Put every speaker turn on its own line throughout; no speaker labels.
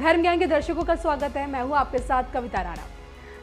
धर्म ज्ञान के दर्शकों का स्वागत है। मैं हूं आपके साथ कविता राणा।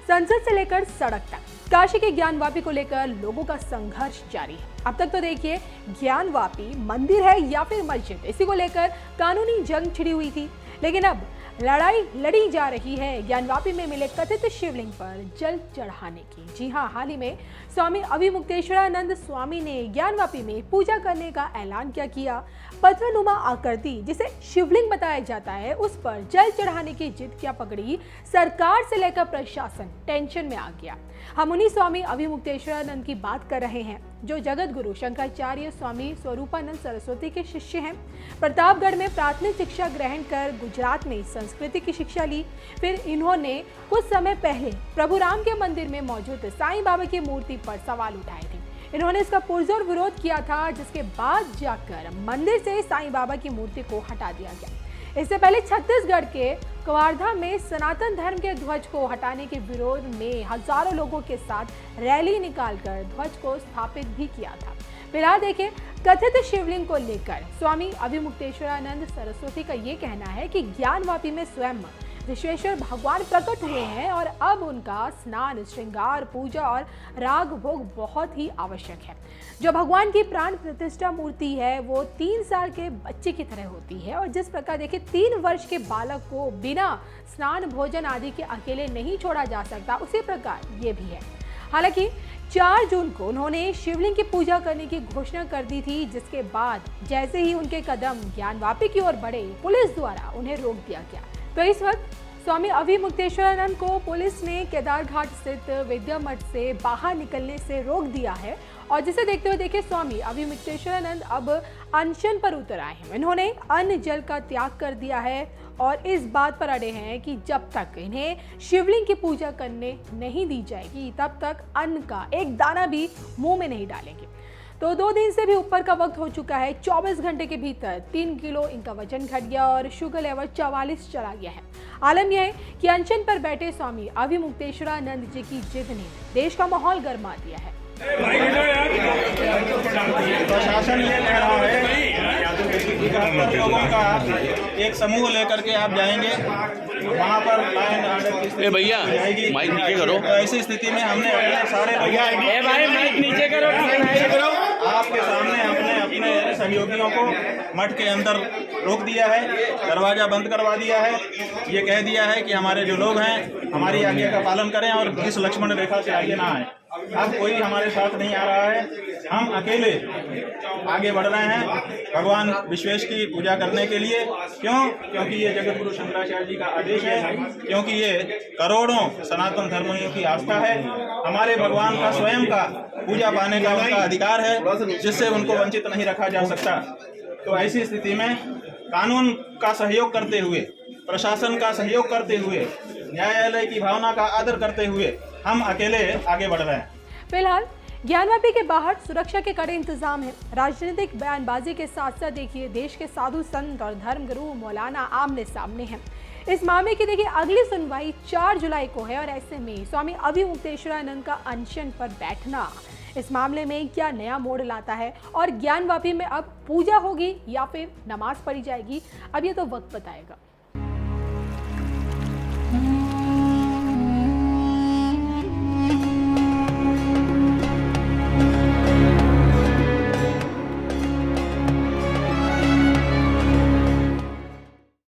संसद से लेकर सड़क तक काशी के ज्ञानवापी को लेकर लोगों का संघर्ष जारी है। अब तक तो देखिए, ज्ञानवापी मंदिर है या फिर मस्जिद, इसी को लेकर कानूनी जंग छिड़ी हुई थी, लेकिन अब लड़ाई लड़ी जा रही है ज्ञानवापी में मिले कथित शिवलिंग पर जल चढ़ाने की। जी हां, हाल ही में स्वामी अभिमुक्तेश्वरानंद स्वामी ने ज्ञानवापी में पूजा करने का ऐलान किया। पत्थरनुमा आकृति जिसे शिवलिंग बताया जाता है, उस पर जल चढ़ाने की जिद क्या पकड़ी, सरकार से लेकर प्रशासन टेंशन में आ गया। हम उन्हीं स्वामी अभिमुक्तेश्वरानंद की बात कर रहे हैं जो जगत गुरु शंकराचार्य स्वामी स्वरूपानंद सरस्वती के शिष्य हैं। प्रतापगढ़ में प्राथमिक शिक्षा ग्रहण कर गुजरात में संस्कृति की शिक्षा ली। फिर इन्होंने कुछ समय पहले प्रभु राम के मंदिर में मौजूद साईं बाबा की मूर्ति पर सवाल उठाए थे। इन्होंने इसका पुरजोर विरोध किया था, जिसके बाद जाकर मंदिर से साईं बाबा की मूर्ति को हटा दिया गया। इससे पहले छत्तीसगढ़ के कवारधा में सनातन धर्म के ध्वज को हटाने के विरोध में हजारों लोगों के साथ रैली निकालकर ध्वज को स्थापित भी किया था। फिलहाल देखिए, कथित शिवलिंग को लेकर स्वामी अभिमुक्तेश्वरानंद सरस्वती का ये कहना है कि ज्ञानवापी में स्वयं विश्वेश्वर भगवान प्रकट हुए हैं और अब उनका स्नान, श्रृंगार, पूजा और राग भोग बहुत ही आवश्यक है। जो भगवान की प्राण प्रतिष्ठा मूर्ति है वो 3 साल के बच्चे की तरह होती है, और जिस प्रकार देखिए 3 वर्ष के बालक को बिना स्नान, भोजन आदि के अकेले नहीं छोड़ा जा सकता, उसी प्रकार ये भी है। हालांकि 4 जून को उन्होंने शिवलिंग की पूजा करने की घोषणा कर दी थी, जिसके बाद जैसे ही उनके कदम ज्ञानवापी की ओर बढ़े, पुलिस द्वारा उन्हें रोक दिया गया। तो इस वक्त स्वामी अभिमुक्तेश्वरानंद को पुलिस ने केदारघाट स्थित विद्या मठ से बाहर निकलने से रोक दिया है, और जिसे देखते हुए देखिए स्वामी अभिमुक्तेश्वरानंद अब अनशन पर उतर आए हैं। इन्होंने अन्न जल का त्याग कर दिया है और इस बात पर अड़े हैं कि जब तक इन्हें शिवलिंग की पूजा करने नहीं दी जाएगी, तब तक अन्न का एक दाना भी मुंह में नहीं डालेंगे। तो 2 दिन से भी ऊपर का वक्त हो चुका है। 24 घंटे के भीतर 3 किलो इनका वजन घट गया और शुगर लेवल 44 चला गया है। आलम यह है कि अनशन पर बैठे स्वामी अभिमुक्तेश्वरानंद जी की जिद ने देश का माहौल गर्मा दिया है।
प्रशासन ये कह रहा है कि लोगों का एक समूह लेकर के आप जाएंगे, वहाँ पर लाइन ऑर्डर की स्थिति
भैया माइक नीचे करो।
तो ऐसी स्थिति में हमने अपने सारे
भाई माइक नीचे करो।
आपके सामने अपने सहयोगियों को मठ के अंदर रोक दिया है, दरवाजा बंद करवा दिया है। ये कह दिया है कि हमारे जो लोग हैं हमारी आज्ञा का पालन करें और इस लक्ष्मण रेखा से आगे ना आए। अब कोई हमारे साथ नहीं आ रहा है, हम अकेले आगे बढ़ रहे हैं भगवान विश्वेश की पूजा करने के लिए। क्यों? क्योंकि ये जगत गुरु शंकराचार्य जी का आदेश है, क्योंकि ये करोड़ों सनातन धर्मियों की आस्था है। हमारे भगवान का स्वयं का पूजा पाने का उनका अधिकार है, जिससे उनको वंचित नहीं रखा जा सकता। तो ऐसी स्थिति में कानून का सहयोग करते हुए, प्रशासन का सहयोग करते हुए, न्यायालय की भावना का आदर करते हुए हम अकेले आगे बढ़ रहे हैं।
फिलहाल ज्ञानवापी के बाहर सुरक्षा के कड़े इंतजाम है। राजनीतिक बयानबाजी के साथ साथ देखिए देश के साधु संत और धर्मगुरु मौलाना आमने सामने हैं। इस मामले की देखिए अगली सुनवाई 4 जुलाई को है, और ऐसे में स्वामी अभिमुक्तेश्वरानंद का अनशन पर बैठना इस मामले में क्या नया मोड़ लाता है, और ज्ञानवापी में अब पूजा होगी या फिर नमाज पढ़ी जाएगी, अब ये तो वक्त बताएगा।